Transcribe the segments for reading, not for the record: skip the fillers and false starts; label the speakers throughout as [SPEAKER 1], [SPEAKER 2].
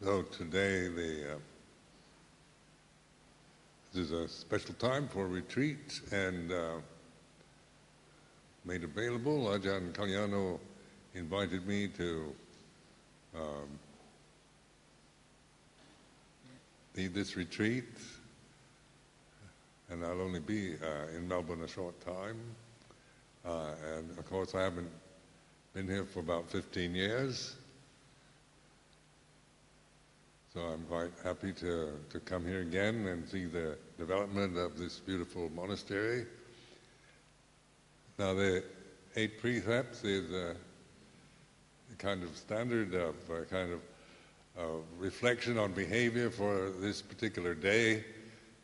[SPEAKER 1] So today this is a special time for retreat and made available. Ajahn Kalyano invited me to lead this retreat, and I'll only be in Melbourne a short time. And of course I haven't been here for about 15 years. So I'm quite happy to come here again and see the development of this beautiful monastery. Now the 8 precepts is a kind of standard of reflection on behavior for this particular day.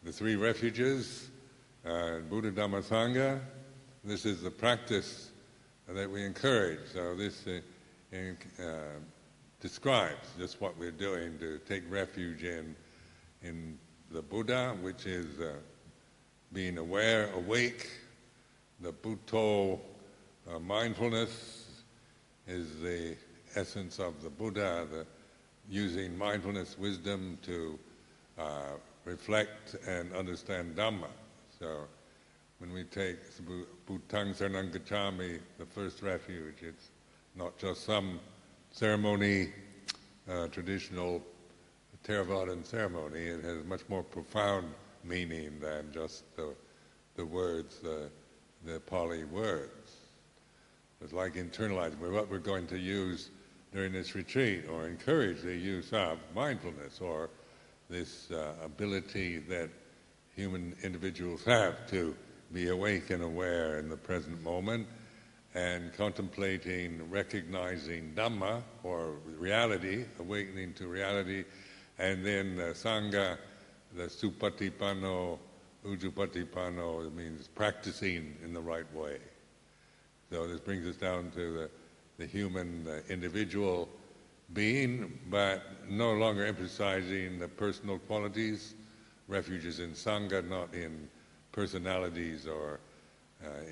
[SPEAKER 1] The 3 refuges, Buddha, Dhamma, Sangha. This is the practice that we encourage. So this describes just what we're doing to take refuge in the Buddha, which is being aware, awake. The Buddho, mindfulness, is the essence of the Buddha, using mindfulness wisdom to reflect and understand Dhamma. So when we take Bhutang Saranang Gacchami, the first refuge, it's not just some ceremony, traditional Theravadan ceremony. It has much more profound meaning than just the words, the Pali words. It's like internalizing what we're going to use during this retreat, or encourage the use of mindfulness, or this ability that human individuals have to be awake and aware in the present moment, and contemplating, recognizing Dhamma, or reality, awakening to reality, and then Sangha, the Supatipanno, Ujupatipanno, it means practicing in the right way. So this brings us down to the human individual being, but no longer emphasizing the personal qualities. Refuges in Sangha, not in personalities or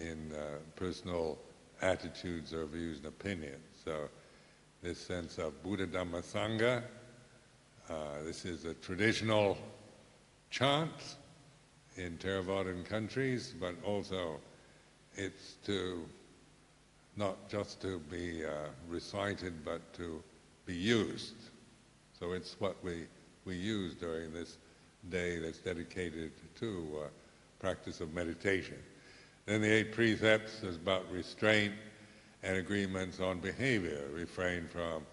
[SPEAKER 1] in personal attitudes or views and opinions. So this sense of Buddha, Dhamma, Sangha, this is a traditional chant in Theravadan countries, but also it's not just to be recited, but to be used. So it's what we use during this day that's dedicated to practice of meditation. Then the 8 precepts is about restraint and agreements on behavior. Refrain from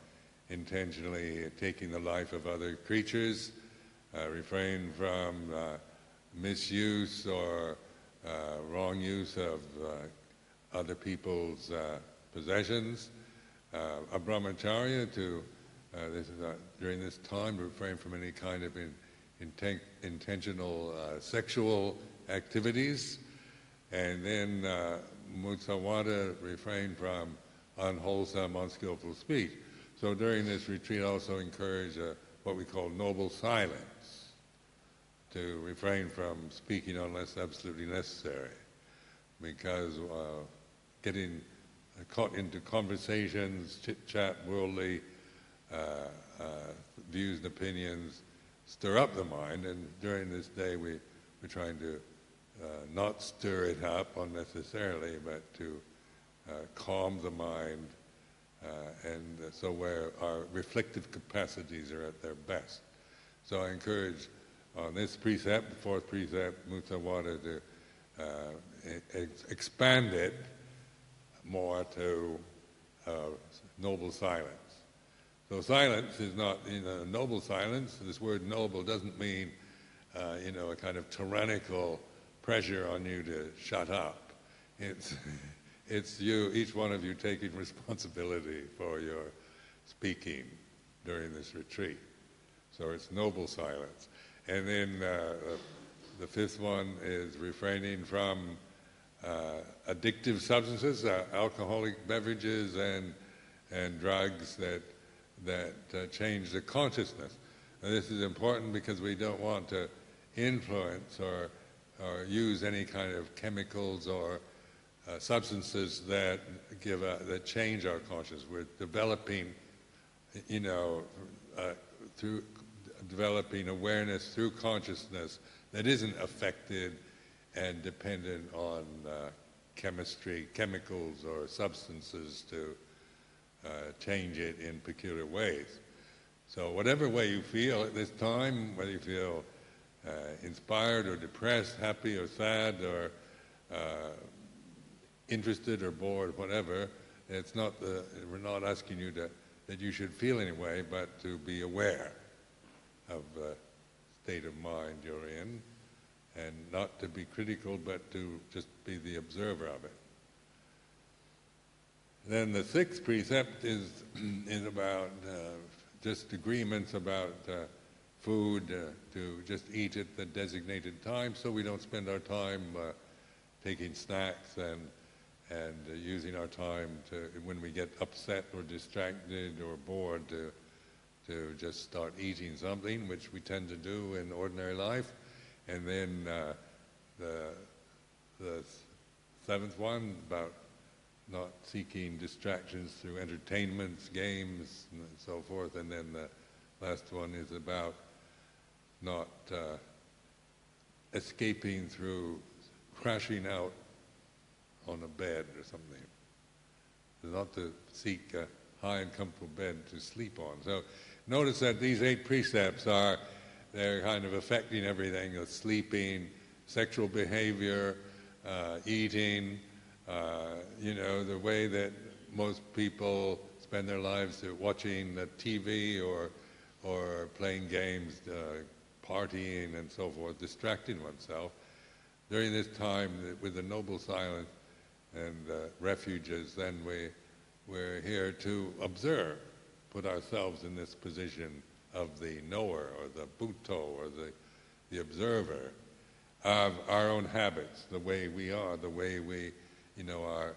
[SPEAKER 1] intentionally taking the life of other creatures, refrain from misuse or wrong use of other people's possessions. A brahmacharya during this time to refrain from any kind of intentional sexual activities. And then Mutsawada, refrain from unwholesome, unskillful speech. So during this retreat I also encourage what we call noble silence, to refrain from speaking unless absolutely necessary, because getting caught into conversations, chit-chat, worldly views and opinions stir up the mind, and during this day we're trying to not stir it up unnecessarily, but to calm the mind, and so where our reflective capacities are at their best. So I encourage on this precept, the 4th precept, Mutsawada, to expand it more to noble silence. So silence is not, noble silence. This word noble doesn't mean, a kind of tyrannical pressure on you to shut up. It's you, each one of you, taking responsibility for your speaking during this retreat. So it's noble silence. And then the 5th one is refraining from addictive substances, alcoholic beverages and drugs that change the consciousness. And this is important because we don't want to influence or use any kind of chemicals or substances that change our consciousness. We're developing, through developing awareness through consciousness that isn't affected and dependent on chemistry, chemicals or substances to change it in peculiar ways. So whatever way you feel at this time, whether you feel inspired or depressed, happy or sad or interested or bored, whatever, it's not we're not asking you that you should feel anyway, but to be aware of the state of mind you're in, and not to be critical, but to just be the observer of it. Then the sixth precept is about just agreements about food, to just eat at the designated time, so we don't spend our time taking snacks and using our time to, when we get upset or distracted or bored, to just start eating something, which we tend to do in ordinary life. And then the seventh one, about not seeking distractions through entertainments, games, and so forth. And then the last one is about not escaping through crashing out on a bed or something. Not to seek a high and comfortable bed to sleep on. So notice that these 8 precepts they're kind of affecting everything: sleeping, sexual behavior, eating, the way that most people spend their lives watching the TV or playing games, partying and so forth, distracting oneself. During this time, with the noble silence and refuges, then we're here to observe, put ourselves in this position of the knower or the Buddho or the observer of our own habits, the way we are, the way we, our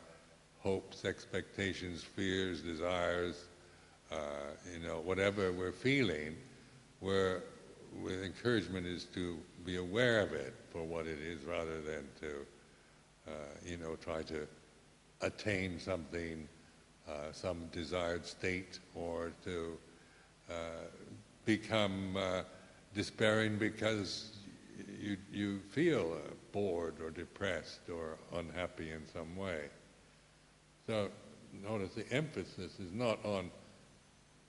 [SPEAKER 1] hopes, expectations, fears, desires, whatever we're feeling, with encouragement is to be aware of it for what it is, rather than to try to attain something, some desired state, or to become despairing because you feel bored or depressed or unhappy in some way. So notice the emphasis is not on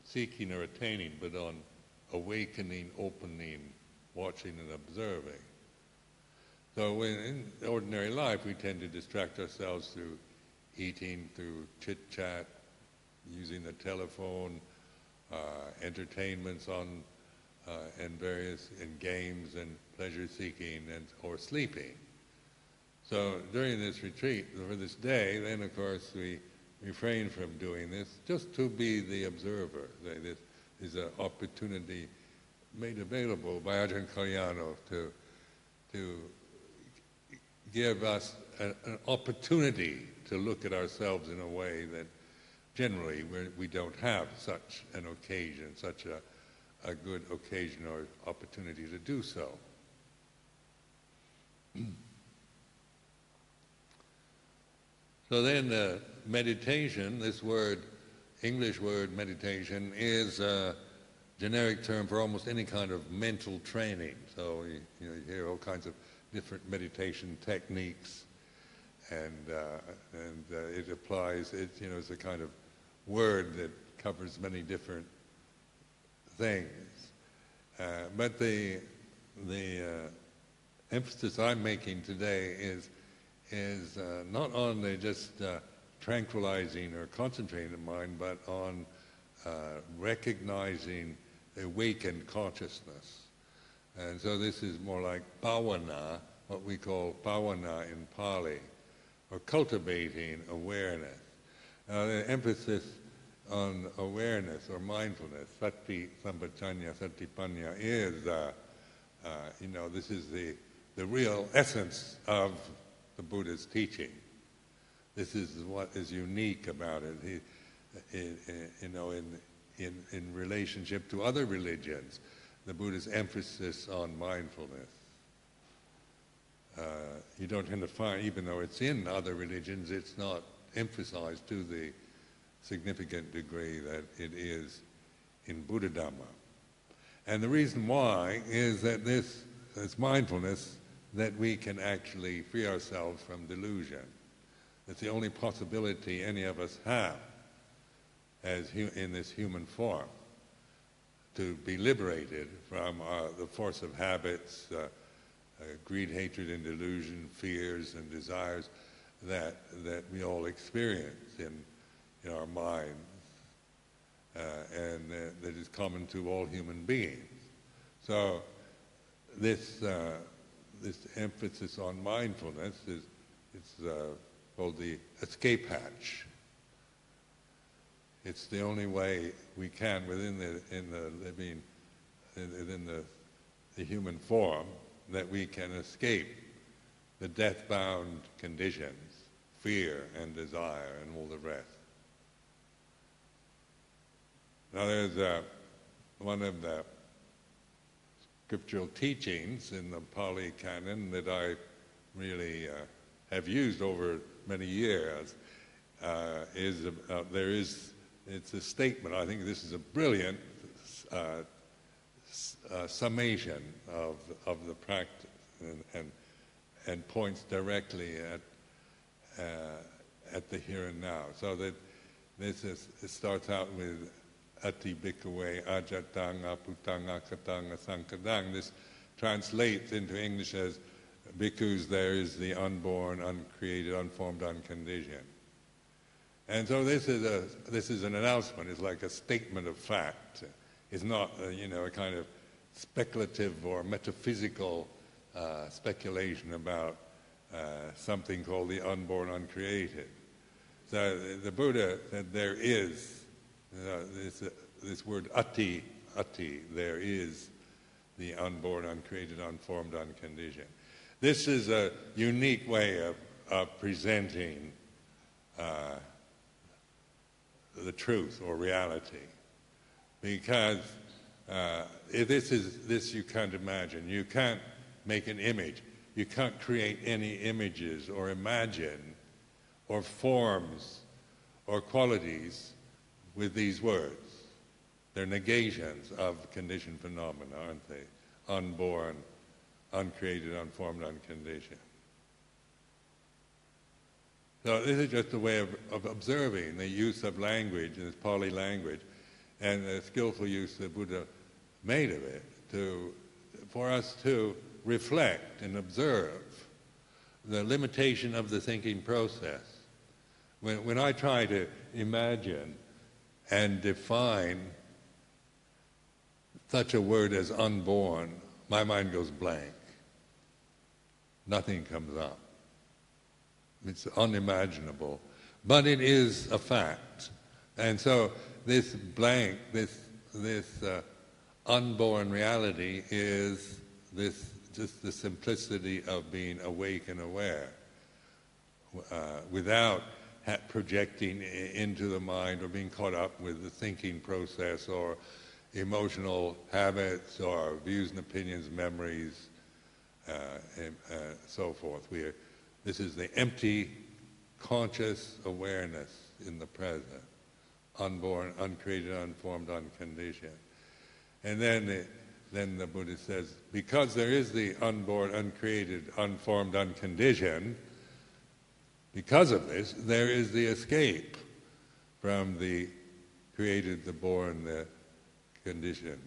[SPEAKER 1] seeking or attaining, but on awakening, opening, watching and observing. So in ordinary life, we tend to distract ourselves through eating, through chit-chat, using the telephone, entertainments and games and pleasure-seeking, or sleeping. So during this retreat, for this day, then of course we refrain from doing this, just to be the observer. This is an opportunity made available by Ajahn to give us an opportunity to look at ourselves in a way that generally we don't have such an occasion, such a good occasion or opportunity to do so. So then meditation, this word, English word meditation, is a generic term for almost any kind of mental training. So you hear all kinds of different meditation techniques, and it applies. It's a kind of word that covers many different things. But the emphasis I'm making today is not on just tranquilizing or concentrating the mind, but on recognizing awakened consciousness. And so this is more like bhavana, what we call bhavana in Pali, or cultivating awareness. The emphasis on awareness or mindfulness, sati, sampajanya, satipanya, is, this is the real essence of the Buddha's teaching. This is what is unique about it. In relationship to other religions, the Buddha's emphasis on mindfulness. You don't tend to find, even though it's in other religions, it's not emphasized to the significant degree that it is in Buddha Dhamma. And the reason why is that this mindfulness, that we can actually free ourselves from delusion. It's the only possibility any of us have in this human form, to be liberated from the force of habits, greed, hatred, and delusion, fears and desires that we all experience in our minds, and that is common to all human beings. So this emphasis on mindfulness it's called the escape hatch. It's the only way we can, within the human form, that we can escape the death-bound conditions, fear and desire and all the rest. Now there's one of the scriptural teachings in the Pali Canon that I really have used over many years. It's a statement. I think this is a brilliant summation of the practice, and points directly at the here and now. So that it starts out with Ati Bhikkhave Ajatang Aputang Akatang Asankadang. This translates into English as, bhikkhus, there is the unborn, uncreated, unformed, unconditioned. And so this is an announcement. It's like a statement of fact. It's not a kind of speculative or metaphysical speculation about something called the unborn, uncreated. So the Buddha said there is this word ati, there is the unborn, uncreated, unformed, unconditioned. This is a unique way of presenting the truth or reality, because this you can't imagine. You can't make an image. You can't create any images or imagine or forms or qualities with these words. They're negations of conditioned phenomena, aren't they? Unborn, uncreated, unformed, unconditioned. So this is just a way of observing the use of language, in this Pali language, and the skillful use the Buddha made of it for us to reflect and observe the limitation of the thinking process. When I try to imagine and define such a word as unborn, my mind goes blank. Nothing comes up. It's unimaginable, but it is a fact. And so this blank, this unborn reality is just the simplicity of being awake and aware, without projecting into the mind or being caught up with the thinking process or emotional habits or views and opinions, memories, and so forth. This is the empty, conscious awareness in the present, unborn, uncreated, unformed, unconditioned. And then the Buddha says, because there is the unborn, uncreated, unformed, unconditioned, because of this, there is the escape from the created, the born, the conditioned.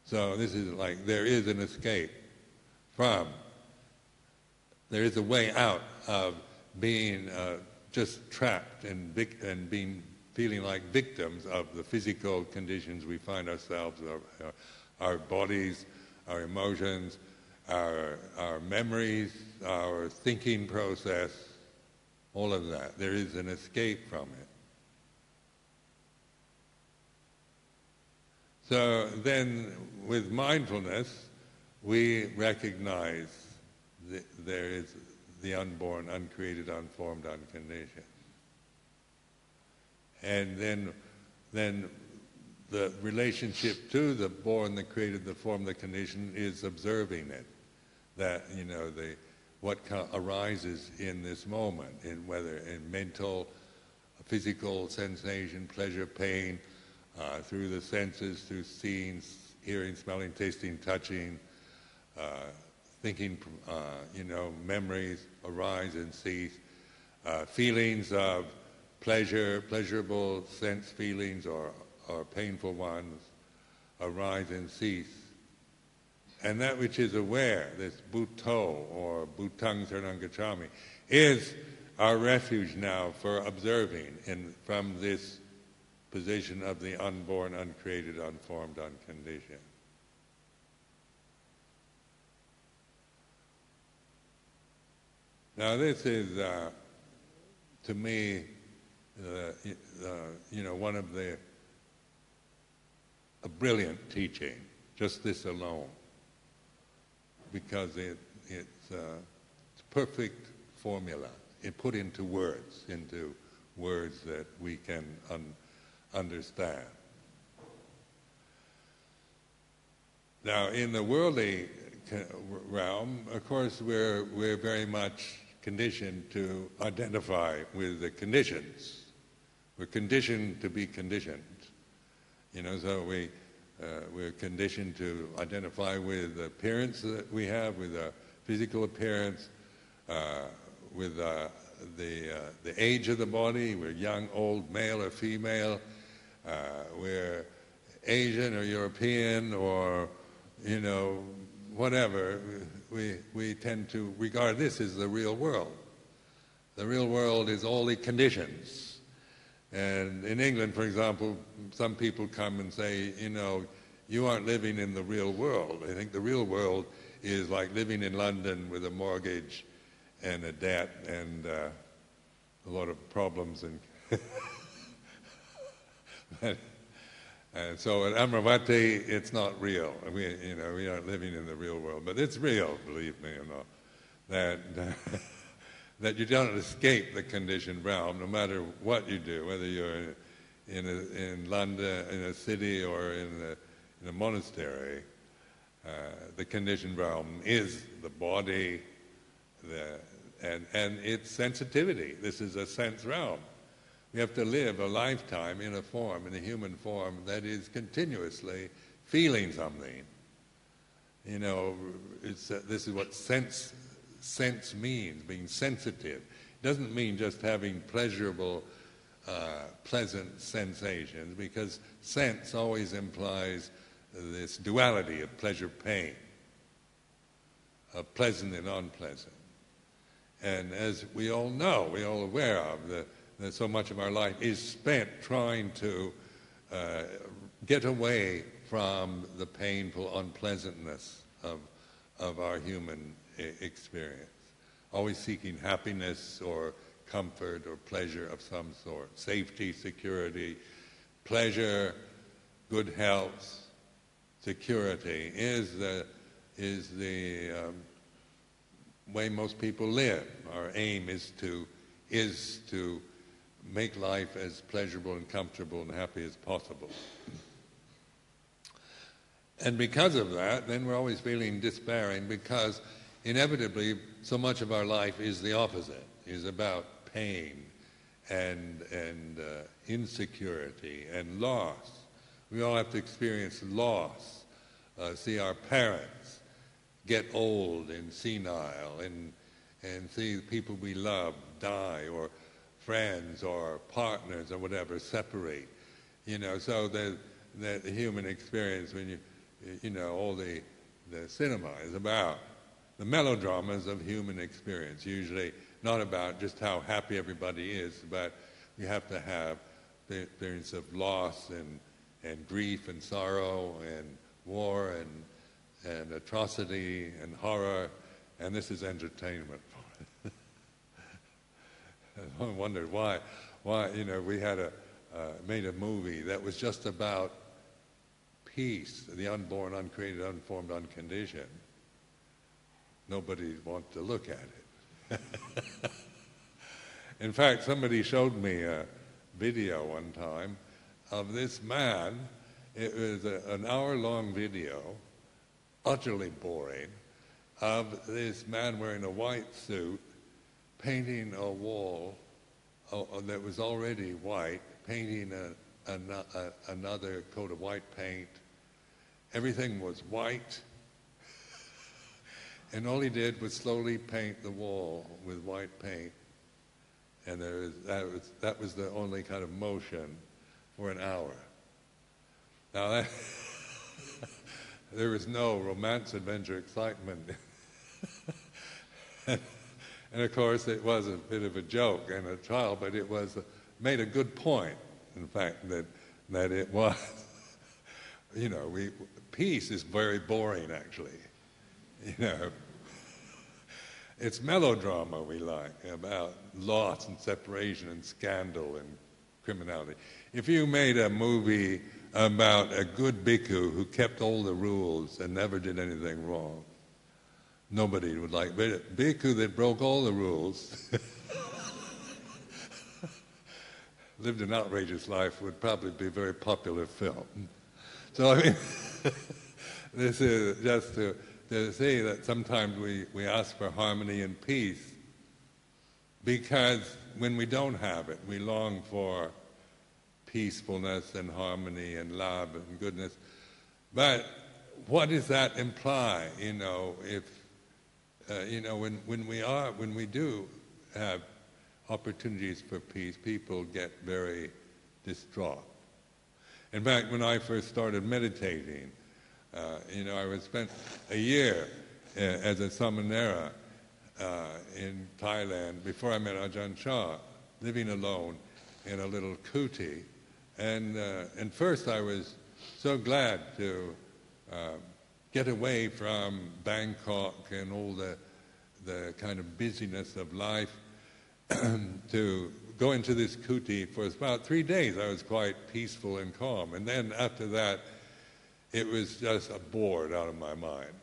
[SPEAKER 1] So this is like there is an escape from. There is a way out of being just trapped and feeling like victims of the physical conditions we find ourselves, our bodies, our emotions, our memories, our thinking process, all of that. There is an escape from it. So then with mindfulness, we recognize there is the unborn, uncreated, unformed, unconditioned. And then the relationship to the born, the created, the formed, the conditioned is observing it. That, what arises in this moment, whether in mental, physical sensation, pleasure, pain, through the senses, through seeing, hearing, smelling, tasting, touching, thinking, memories arise and cease. Feelings of pleasure, pleasurable sense feelings or painful ones arise and cease. And that which is aware, this Bhutto or Bhutang Saranam Gacchami, is our refuge now for observing from this position of the unborn, uncreated, unformed, unconditioned. Now this is, to me, one of a brilliant teaching, just this alone, because it's perfect formula. It put into words that we can understand. Now, in the worldly realm, of course, we're very much conditioned to identify with the conditions. We're conditioned to be conditioned. So we're conditioned to identify with the appearance that we have, with the physical appearance, with the age of the body. We're young, old, male or female. We're Asian or European or, whatever. We tend to regard this as the real world. The real world is all the conditions. And in England, for example, some people come and say, you aren't living in the real world. I think the real world is like living in London with a mortgage and a debt and a lot of problems. And so at Amravati, it's not real. We aren't living in the real world. But it's real, believe me, that you don't escape the conditioned realm, no matter what you do, whether you're in London, in a city, or in a monastery. The conditioned realm is the body, and its sensitivity. This is a sense realm. We have to live a lifetime in a human form that is continuously feeling something. This is what sense means, being sensitive. It doesn't mean just having pleasurable, pleasant sensations, because sense always implies this duality of pleasure-pain, of pleasant and unpleasant. And as we all know, we're all aware of, that so much of our life is spent trying to get away from the painful unpleasantness of our human experience, always seeking happiness or comfort or pleasure of some sort, safety, security, pleasure, good health, security is the way most people live. Our aim is to make life as pleasurable and comfortable and happy as possible. And because of that, then we're always feeling despairing, because inevitably so much of our life is the opposite, is about pain and insecurity and loss. We all have to experience loss, see our parents get old and senile, and see people we love die, or friends or partners or whatever separate. So the human experience, when all the cinema is about the melodramas of human experience, usually not about just how happy everybody is, but we have to have the experience of loss and grief and sorrow and war and atrocity and horror, and this is entertainment. I wondered why we had made a movie that was just about peace, the unborn, uncreated, unformed, unconditioned. Nobody wanted to look at it. In fact, somebody showed me a video one time of this man. It was an hour-long video, utterly boring, of this man wearing a white suit, painting a wall that was already white, painting another coat of white paint. Everything was white. And all he did was slowly paint the wall with white paint. And that was the only kind of motion for an hour. Now, there was no romance, adventure, excitement. And of course, it was a bit of a joke and a trial, but it made a good point, in fact, that it was, peace is very boring, actually. It's melodrama we like, about loss and separation and scandal and criminality. If you made a movie about a good bhikkhu who kept all the rules and never did anything wrong, nobody would like it. But a bhikkhu that broke all the rules, lived an outrageous life, would probably be a very popular film. So, I mean, this is just to say that sometimes we ask for harmony and peace because when we don't have it, we long for peacefulness and harmony and love and goodness. But what does that imply? If when we do have opportunities for peace, people get very distraught. In fact, when I first started meditating, I spent a year as a samanera in Thailand before I met Ajahn Chah, living alone in a little kuti. And first I was so glad to get away from Bangkok and all the kind of busyness of life to go into this kuti. For about 3 days I was quite peaceful and calm. And then after that, it was just a bored out of my mind.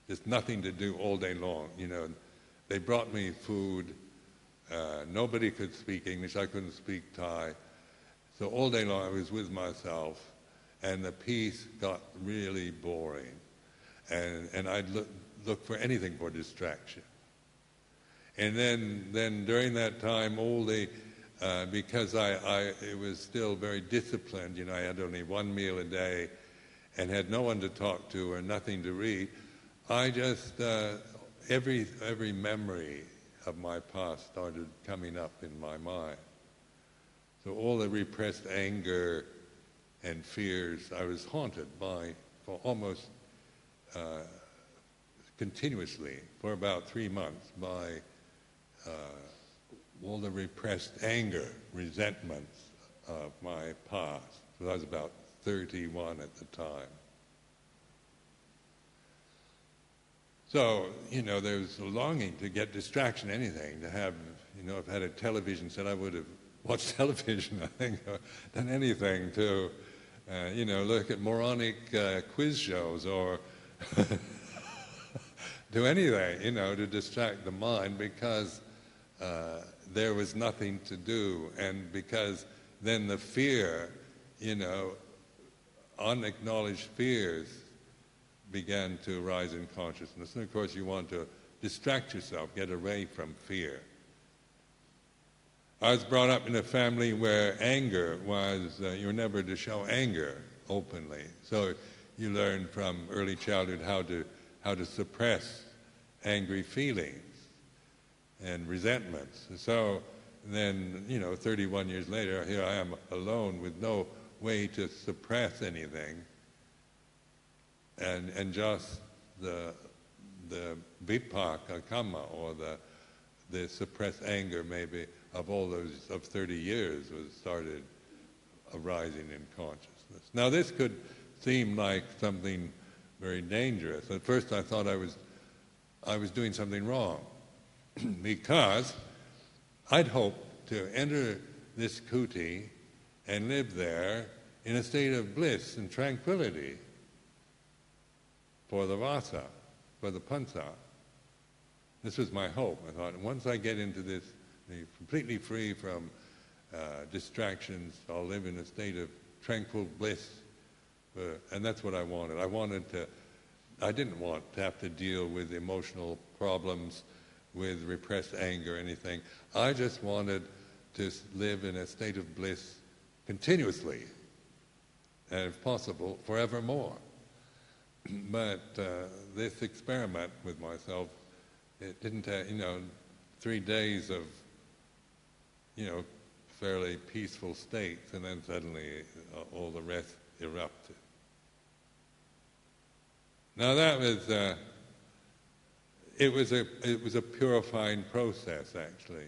[SPEAKER 1] Just nothing to do all day long. They brought me food. Nobody could speak English. I couldn't speak Thai. So all day long I was with myself, and the peace got really boring. And I'd look for anything for distraction. And then during that time, because it was still very disciplined, I had only one meal a day and had no one to talk to or nothing to read, I just, every memory of my past started coming up in my mind. So all the repressed anger and fears I was haunted by for almost continuously for about 3 months by all the repressed anger, resentments of my past. So I was about 31 at the time. So, there was a longing to get distraction, anything, to have, if I had a television set, I would have watched television, I think, or done anything to, look at moronic quiz shows or do anything, to distract the mind because there was nothing to do. And because then the fear, unacknowledged fears began to rise in consciousness. And of course you want to distract yourself, get away from fear. I was brought up in a family where anger was, you were never to show anger openly. So you learn from early childhood how to suppress angry feelings and resentments. So then, 31 years later, here I am alone with no way to suppress anything. And just the vipaka kamma, or the suppressed anger maybe of all those of 30 years started arising in consciousness. Now this could seem like something very dangerous. At first I thought I was doing something wrong because I'd hoped to enter this kuti and live there in a state of bliss and tranquility for the vasa, for the pansa. This was my hope. I thought, once I get into this, completely free from distractions, I'll live in a state of tranquil bliss. And that's what I wanted. I didn't want to have to deal with emotional problems, with repressed anger or anything. I just wanted to live in a state of bliss continuously, and if possible, forevermore. But this experiment with myself, it didn't have, 3 days of, fairly peaceful states, and then suddenly all the rest erupted. Now that was, it was a purifying process, actually.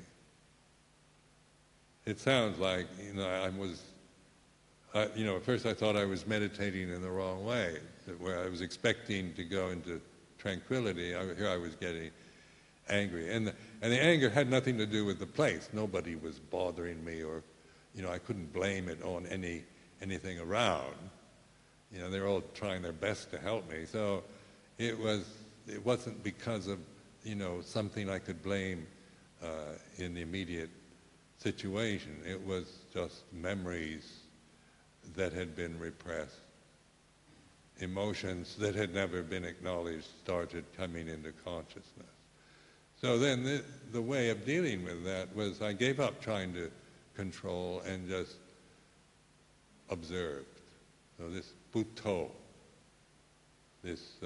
[SPEAKER 1] It sounds like, at first I thought I was meditating in the wrong way, where I was expecting to go into tranquility. Here I was getting angry. And the anger had nothing to do with the place. Nobody was bothering me, or, I couldn't blame it on anything around. They were all trying their best to help me. So it wasn't because of, something I could blame in the immediate situation. It was just memories that had been repressed. Emotions that had never been acknowledged started coming into consciousness. So then the way of dealing with that was I gave up trying to control and just observed. So this Buddho, this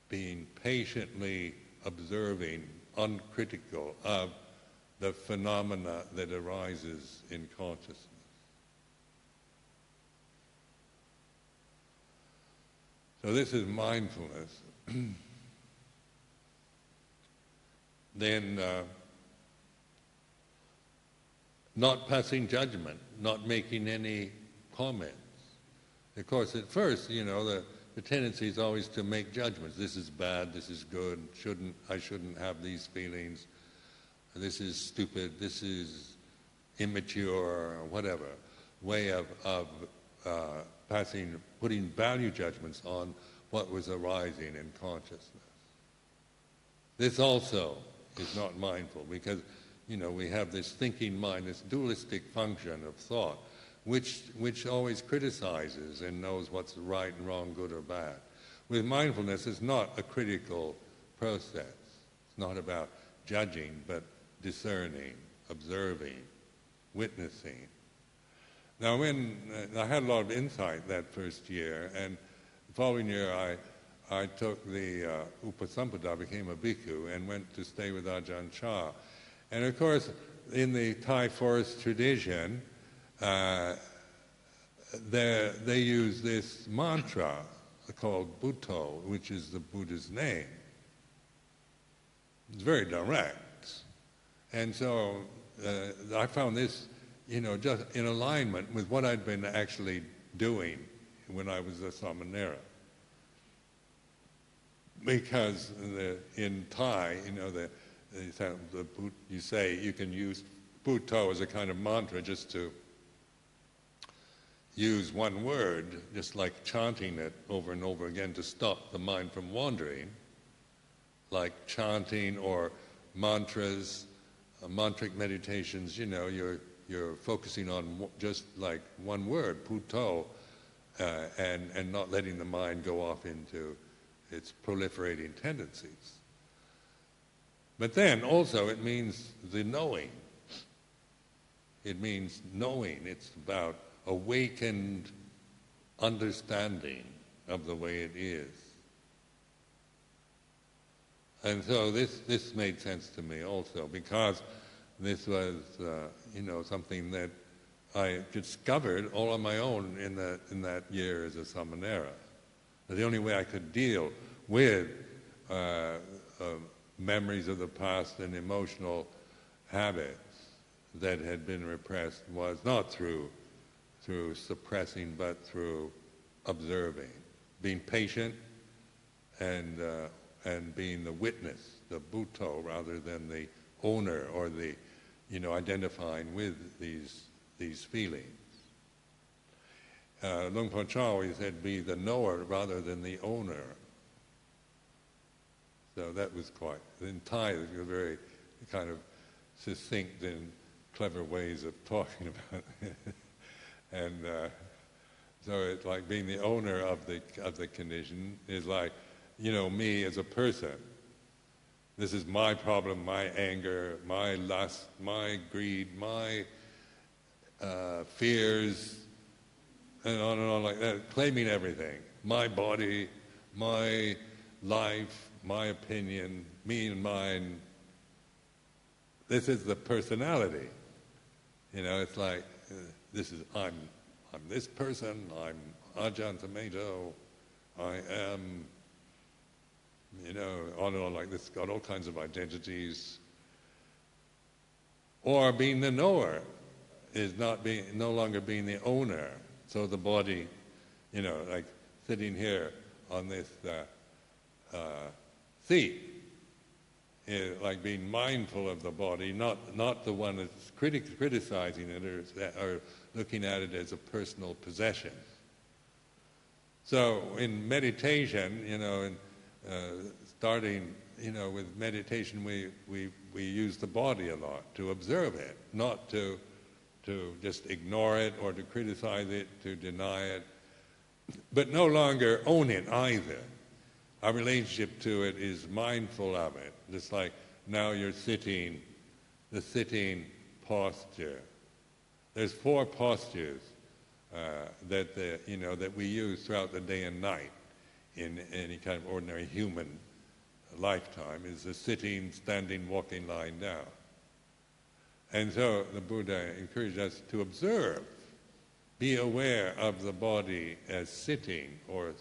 [SPEAKER 1] being patiently observing, uncritical of the phenomena that arises in consciousness. So this is mindfulness. Then not passing judgment, not making any comments. Of course, at first, the tendency is always to make judgments. This is bad, this is good, I shouldn't have these feelings, this is stupid, this is immature, or whatever. Way of putting value judgments on what was arising in consciousness. This also is not mindful, because we have this thinking mind, this dualistic function of thought, which always criticizes and knows what's right and wrong, good or bad. With mindfulness, it's not a critical process. It's not about judging, but discerning, observing, witnessing. Now, when I had a lot of insight that first year, and the following year I took the Upasampada, became a bhikkhu, and went to stay with Ajahn Chah. And of course, in the Thai forest tradition, they use this mantra called Buddho, which is the Buddha's name. It's very direct. And so I found this, just in alignment with what I'd been actually doing when I was a samanera. Because in Thai, you say you can use Buddho as a kind of mantra just to use one word, just like chanting it over and over again to stop the mind from wandering, like chanting or mantras, mantric meditations. You're focusing on just like one word, Buddho, and not letting the mind go off into its proliferating tendencies. But then also it means the knowing. It means knowing. It's about awakened understanding of the way it is. And so this made sense to me also, because this was something that I discovered all on my own in that year as a samanera. The only way I could deal with memories of the past and emotional habits that had been repressed was not through suppressing, but through observing, being patient, and being the witness, the Buddho, rather than the owner or the identifying with these feelings. Luang Por Chah always said, be the knower rather than the owner. So that was quite, in Thai, there were very kind of succinct and clever ways of talking about it. And so it's like being the owner of the condition is like, me as a person. This is my problem, my anger, my lust, my greed, my fears, and on like that, claiming everything. My body, my life, my opinion, me and mine. This is the personality. It's like, I'm this person, I'm Ajahn Sumedho, I am, on and on like this, got all kinds of identities. Or being the knower is no longer being the owner. So the body, like sitting here on this seat, is like being mindful of the body, not the one that's criticizing it or looking at it as a personal possession. So in meditation, starting, with meditation, we use the body a lot to observe it, not to just ignore it or to criticize it, to deny it, but no longer own it either. Our relationship to it is mindful of it, just like now you're sitting, the sitting posture. There's 4 postures that we use throughout the day and night in any kind of ordinary human lifetime, is the sitting, standing, walking, lying down. And so the Buddha encouraged us to observe, be aware of the body as sitting or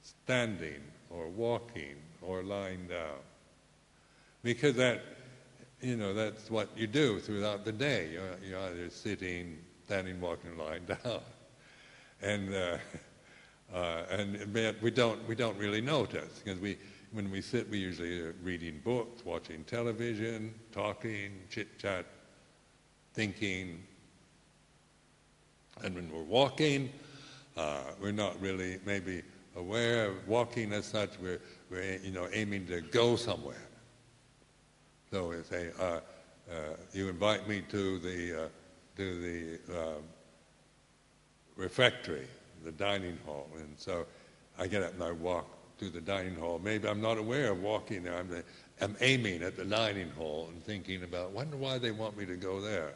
[SPEAKER 1] standing or walking or lying down. Because that's what you do throughout the day. You're either sitting, standing, walking, or lying down. And we don't really notice, because when we sit, we usually are reading books, watching television, talking, chit-chat, thinking. And when we're walking, we're not really maybe aware of walking as such. We're aiming to go somewhere. So we say, you invite me to the refectory, the dining hall, and so I get up and I walk to the dining hall. Maybe I'm not aware of walking there. I'm aiming at the dining hall and thinking about, wonder why they want me to go there.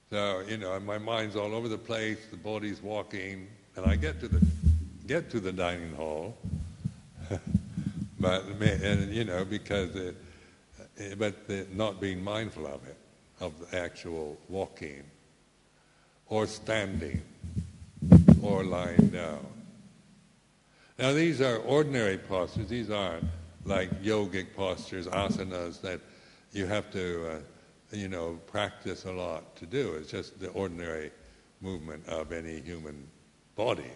[SPEAKER 1] So my mind's all over the place. The body's walking, and I get to the dining hall, but not being mindful of it, of the actual walking, or standing, or lying down. Now these are ordinary postures. These aren't like yogic postures, asanas, that you have to practice a lot to do. It's just the ordinary movement of any human body,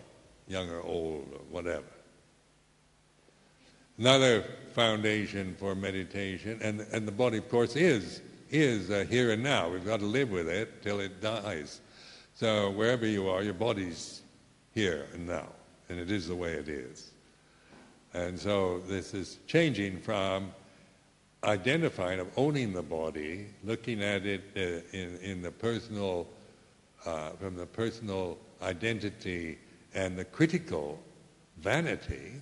[SPEAKER 1] young or old or whatever. Another foundation for meditation, and the body, of course, is here and now. We've got to live with it till it dies. So wherever you are, your body's here and now, and it is the way it is. And so this is changing from identifying, of owning the body, looking at it in the personal, from the personal identity and the critical vanity.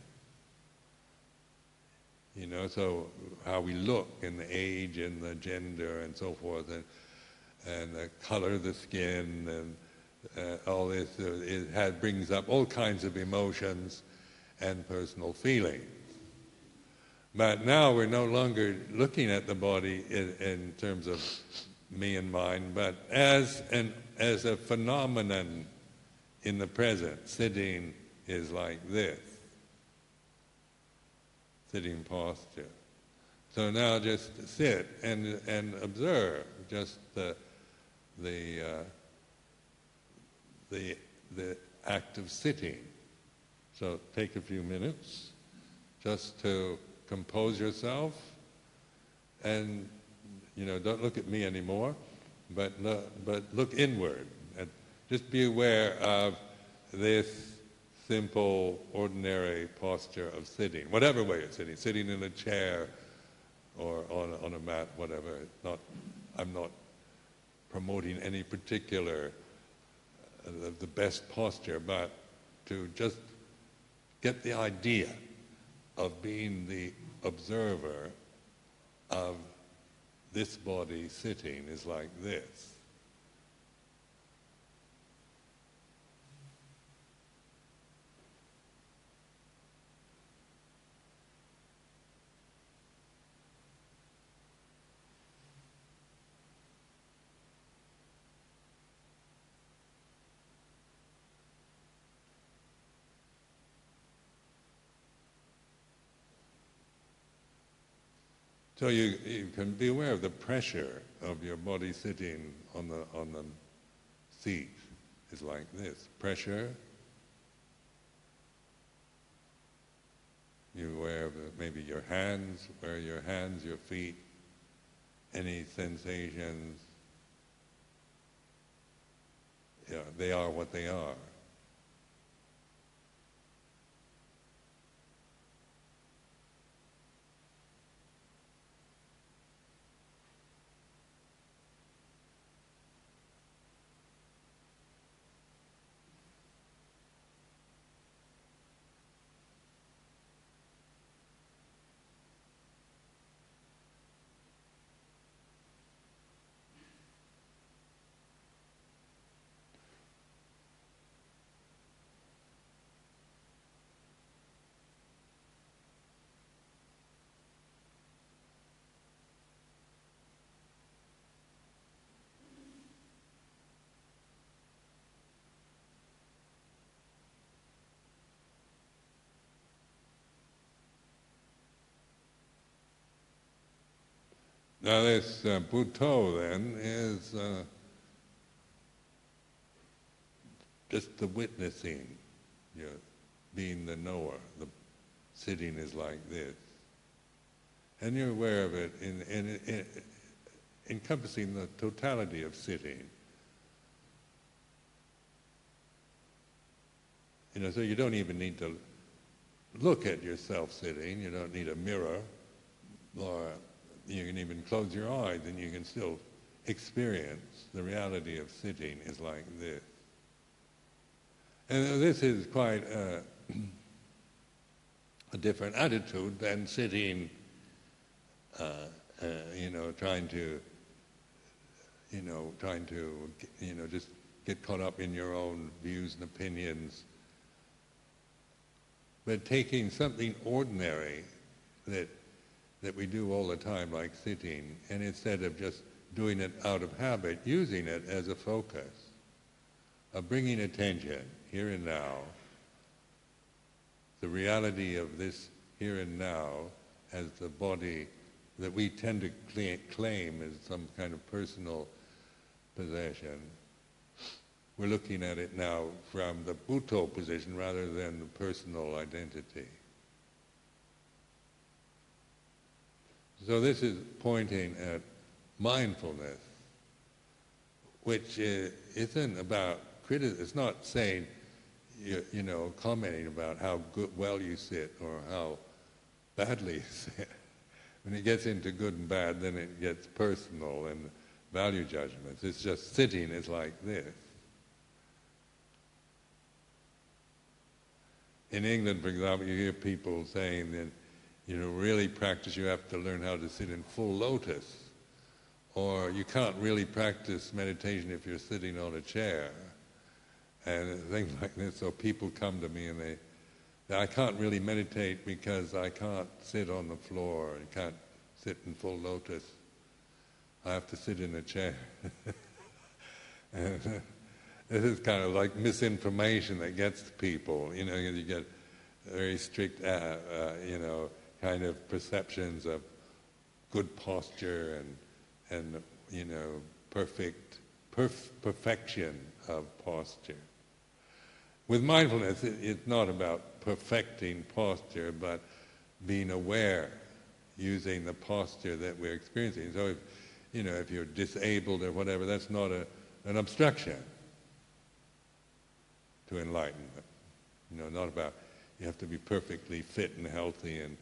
[SPEAKER 1] So how we look, and the age and the gender and so forth, and the color of the skin, and all this, brings up all kinds of emotions and personal feelings. But now we're no longer looking at the body in terms of me and mine, but as a phenomenon in the present. Sitting is like this. Sitting posture. So now just sit and observe just the act of sitting. So take a few minutes just to compose yourself, and don't look at me anymore, but look inward, and just be aware of this simple, ordinary posture of sitting, whatever way you're sitting in a chair or on a mat, whatever. I'm not promoting any particular the best posture, but to just get the idea of being the observer of this body sitting is like this. So you can be aware of the pressure of your body sitting on the seat. Is like this. Pressure. You're aware of maybe your hands, where your hands, your feet, any sensations. Yeah, they are what they are. Now this Buddho then is just the witnessing, being the knower. The sitting is like this. And you're aware of it in encompassing the totality of sitting. So you don't even need to look at yourself sitting. You don't need a mirror, or you can even close your eyes and you can still experience the reality of sitting is like this. And this is quite a different attitude than sitting, trying to just get caught up in your own views and opinions. But taking something ordinary that we do all the time, like sitting, and instead of just doing it out of habit, using it as a focus of bringing attention here and now, the reality of this here and now as the body that we tend to claim as some kind of personal possession. We're looking at it now from the Buddho position rather than the personal identity. So this is pointing at mindfulness, which isn't about criticism. It's not saying, commenting about how well you sit or how badly you sit. When it gets into good and bad, then it gets personal and value judgments. It's just sitting is like this. In England, for example, you hear people saying that, really practice, you have to learn how to sit in full lotus. Or you can't really practice meditation if you're sitting on a chair. And things like this. So people come to me and I can't really meditate because I can't sit on the floor. I can't sit in full lotus. I have to sit in a chair. And this is kind of like misinformation that gets to people. You get very strict, kind of perceptions of good posture and perfection of posture. With mindfulness, it's not about perfecting posture, but being aware, using the posture that we're experiencing. So if you're disabled or whatever, that's not an obstruction to enlightenment. Not about you have to be perfectly fit and healthy and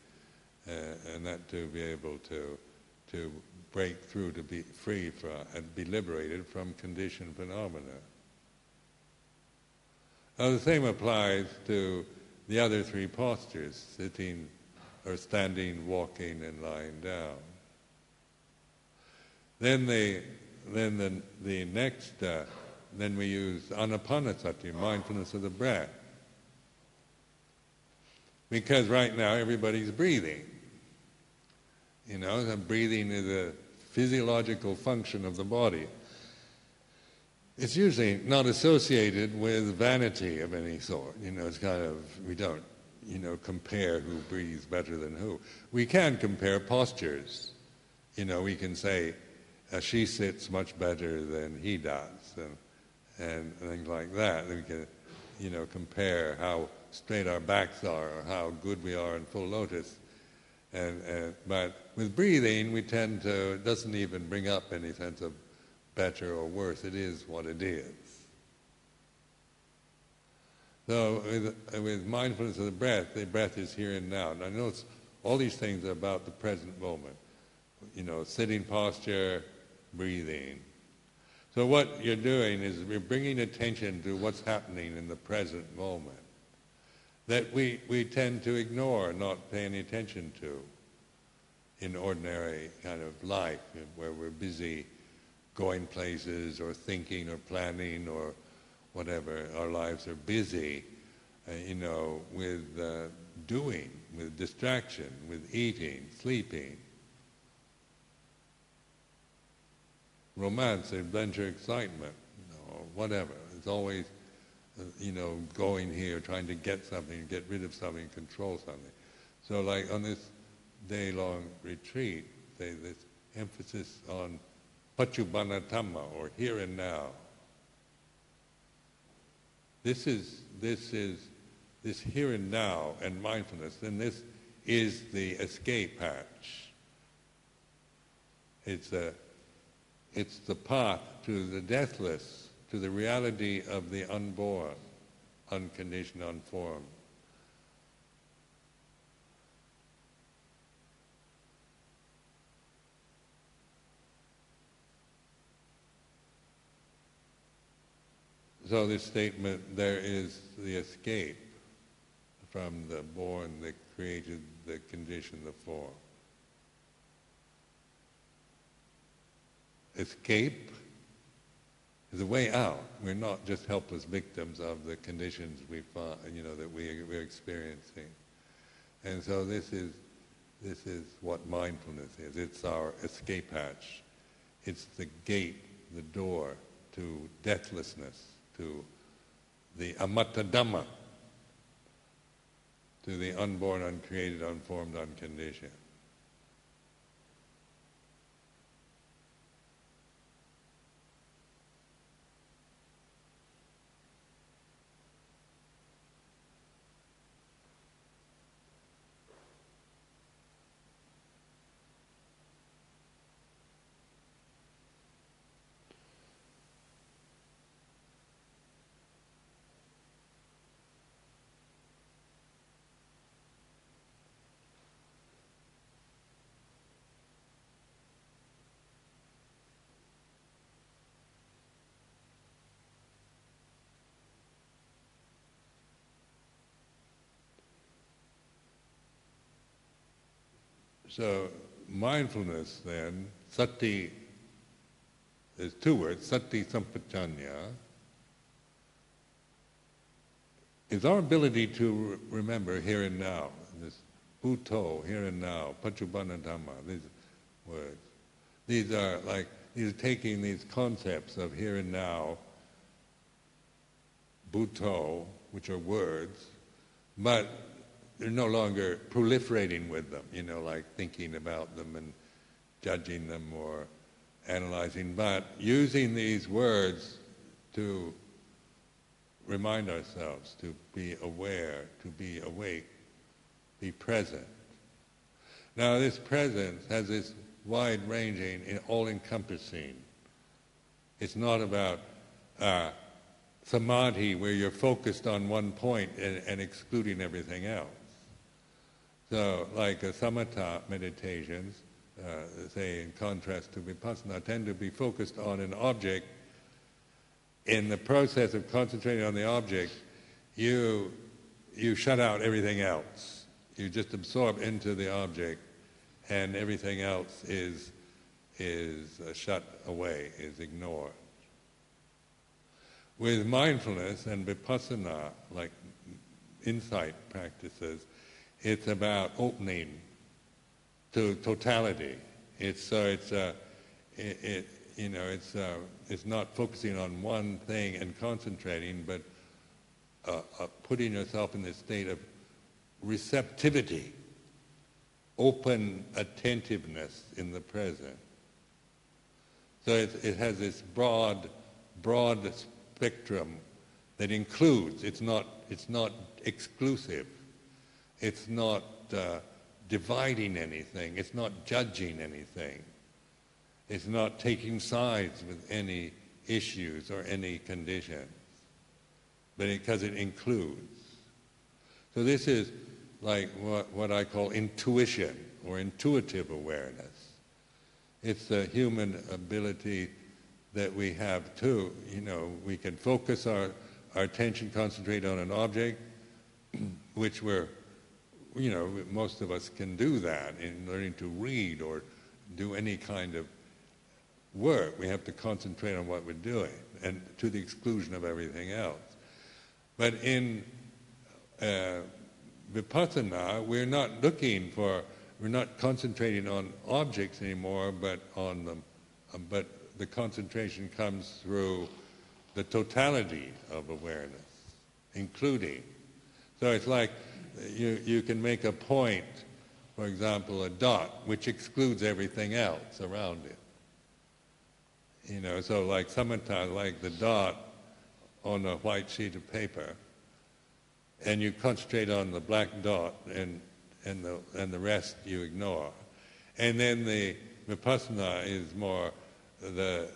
[SPEAKER 1] that to be able to break through, to be free from and be liberated from conditioned phenomena. Now the same applies to the other three postures: sitting, or standing, walking, and lying down. Then the next. Then we use anapanasati, mindfulness of the breath. Because right now everybody's breathing. Breathing is a physiological function of the body. It's usually not associated with vanity of any sort. It's kind of, we don't, compare who breathes better than who. We can compare postures. we can say, she sits much better than he does, and things like that. We can, compare how straight our backs are, or how good we are in full lotus. But with breathing, we tend to, it doesn't even bring up any sense of better or worse. It is what it is. So with mindfulness of the breath is here and now. Now notice all these things are about the present moment. Sitting posture, breathing. So what you're doing is you're bringing attention to what's happening in the present moment that we tend to ignore, not pay any attention to in ordinary kind of life, where we're busy going places or thinking or planning or whatever. Our lives are busy, with doing, with distraction, with eating, sleeping, romance, adventure, excitement, whatever. It's always, going here, trying to get something, get rid of something, control something. So like on this day-long retreat, this emphasis on Paccuppanna Dhamma, or here and now. This here and now and mindfulness, and this is the escape hatch. It's the path to the deathless, to the reality of the unborn, unconditioned, unformed. So this statement, there is the escape from the born, the created, the conditioned, the form. Escape is a way out. We're not just helpless victims of the conditions we find, that we're experiencing. And so this is what mindfulness is. It's our escape hatch. It's the gate, the door to deathlessness, to the amatta Dhamma, to the unborn, uncreated, unformed, unconditioned. So mindfulness then, sati, there's two words, sati sampajanya, is our ability to remember here and now, this bhutto, here and now, Paccuppanna Dhamma, these words. These are taking these concepts of here and now, bhutto, which are words, but they're no longer proliferating with them, like thinking about them and judging them or analyzing, but using these words to remind ourselves, to be aware, to be awake, be present. Now this presence has this wide-ranging, all-encompassing. It's not about samadhi where you're focused on one point and excluding everything else. So like samatha meditations, say in contrast to vipassana, tend to be focused on an object. In the process of concentrating on the object, you shut out everything else. You just absorb into the object, and everything else is shut away, is ignored. With mindfulness and vipassana, like insight practices, it's about opening to totality. It's not focusing on one thing and concentrating, but putting yourself in this state of receptivity open attentiveness in the present. So it has this broad spectrum that includes. It's not exclusive. It's not dividing anything. It's not judging anything. It's not taking sides with any issues or any conditions, but because it includes. So this is like what I call intuition or intuitive awareness. It's the human ability that we have too. We can focus our attention, concentrate on an object, which most of us can do that in learning to read or do any kind of work. We have to concentrate on what we're doing, and to the exclusion of everything else. But in vipassana, we're not concentrating on objects anymore, but on them. But the concentration comes through the totality of awareness, including. So it's like you can make a point, for example, a dot, which excludes everything else around it. So like samatha, like the dot on a white sheet of paper, and you concentrate on the black dot, and the rest you ignore. And then the vipassana is more the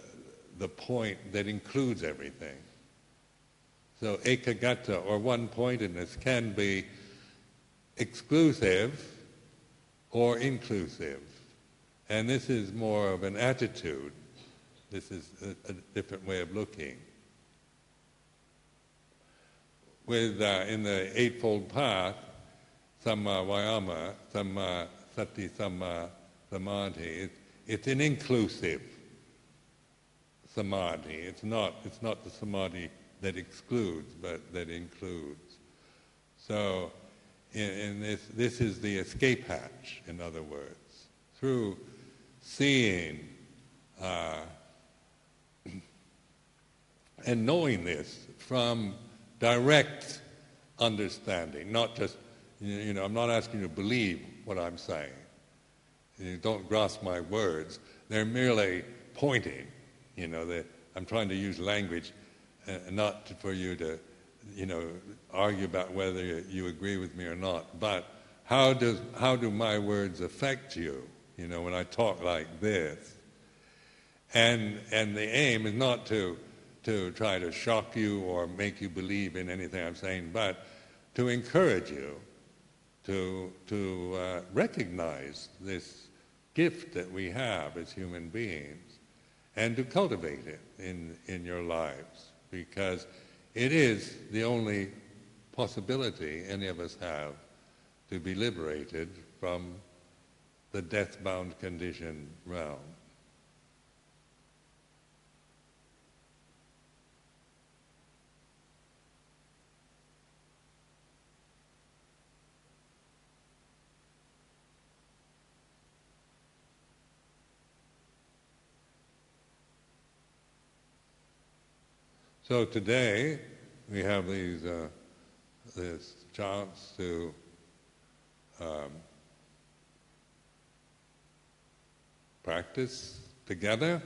[SPEAKER 1] point that includes everything. So ekagata, or one-pointedness, can be exclusive or inclusive. And this is more of an attitude. This is a different way of looking. In the Eightfold Path, Samma Vayama, Samma Sati, Samma Samadhi, it's an inclusive samadhi. It's not the samadhi that excludes, but that includes. So in this is the escape hatch, in other words. Through seeing and knowing this from direct understanding, not just, I'm not asking you to believe what I'm saying. You don't grasp my words. They're merely pointing, that I'm trying to use language not for you to, argue about whether you agree with me or not, but how do my words affect you, when I talk like this? And the aim is not to try to shock you or make you believe in anything I'm saying, but to encourage you to recognize this gift that we have as human beings and to cultivate it in your lives, because it is the only possibility any of us have to be liberated from the death-bound conditioned realm. So today we have this chance to practice together.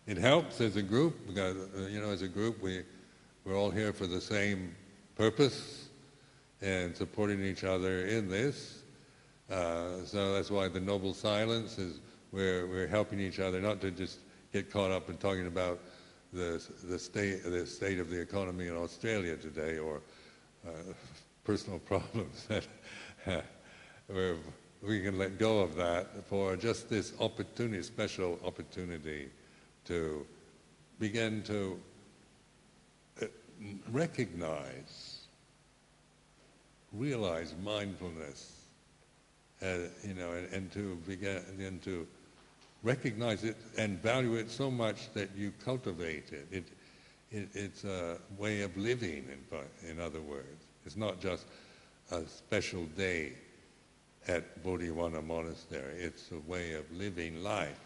[SPEAKER 1] It helps as a group because, as a group we're all here for the same purpose and supporting each other in this. So that's why the noble silence is we're helping each other, not to just get caught up in talking about the state of the economy in Australia today, or personal problems that we can let go of that for just this opportunity, special opportunity to begin to realize mindfulness, and to begin to recognize it and value it so much that you cultivate it. It's a way of living, in other words. It's not just a special day at BuddhaBodhivana Monastery. It's a way of living life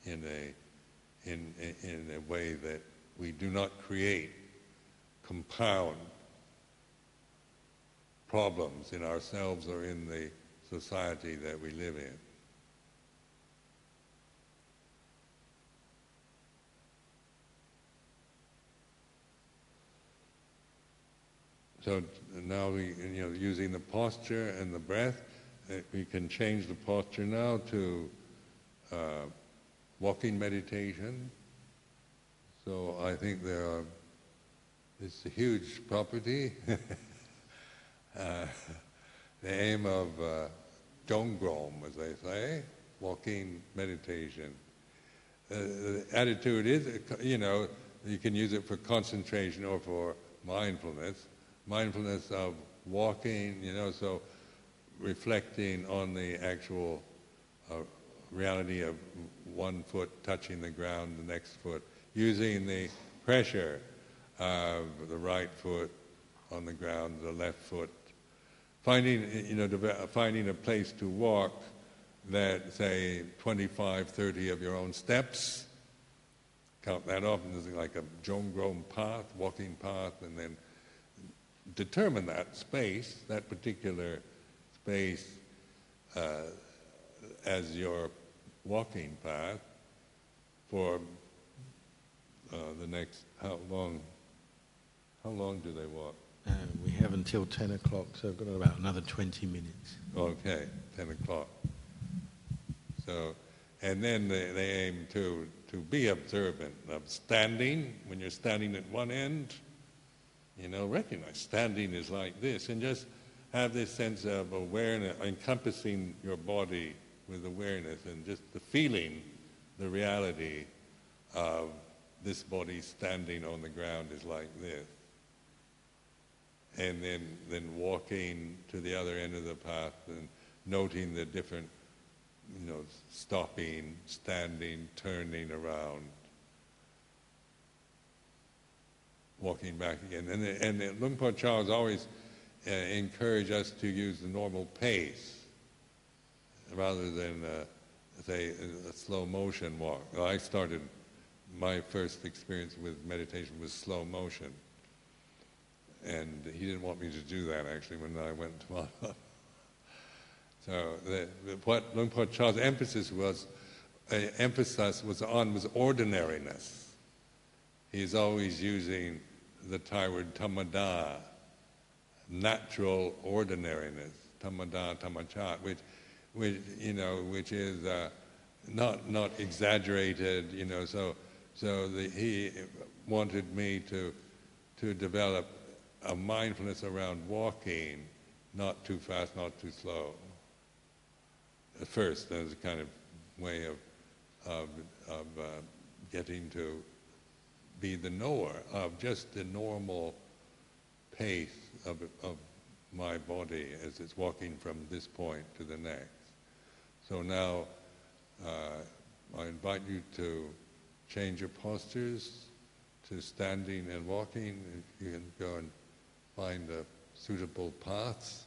[SPEAKER 1] in a way that we do not create compound problems in ourselves or in the society that we live in. So now using the posture and the breath, we can change the posture now to walking meditation. So I think it's a huge property. The aim of Jonggrom, as they say, walking meditation. The attitude is, you can use it for concentration or for mindfulness. Mindfulness of walking, so reflecting on the actual reality of one foot touching the ground, the next foot, using the pressure of the right foot on the ground, the left foot, finding a place to walk that, say, 25, 30 of your own steps, count that off, and there's like a Jonggrom path, walking path, and then determine that space, that particular space, as your walking path for the next, how long do they walk?
[SPEAKER 2] We have until 10 o'clock, so we've got about another 20 minutes.
[SPEAKER 1] Okay, 10 o'clock. So, and then they aim to be observant of standing. When you're standing at one end, recognize standing is like this, and just have this sense of awareness, encompassing your body with awareness, and just the feeling, the reality of this body standing on the ground is like this. And then walking to the other end of the path and noting the different, stopping, standing, turning around, walking back again. And Luang Por Chah has always encouraged us to use the normal pace rather than, say, a slow motion walk. My first experience with meditation was slow motion. And he didn't want me to do that, actually, when I went to Mala. So what Luang Por Chah's emphasis was on ordinariness. He's always using the Thai word tammada, natural ordinariness, tammada, tammachat, which is not exaggerated, So he wanted me to develop a mindfulness around walking, not too fast, not too slow. At first, as a kind of way of getting to be the knower of just the normal pace of my body as it's walking from this point to the next. So now I invite you to change your postures to standing and walking. You can go and find suitable paths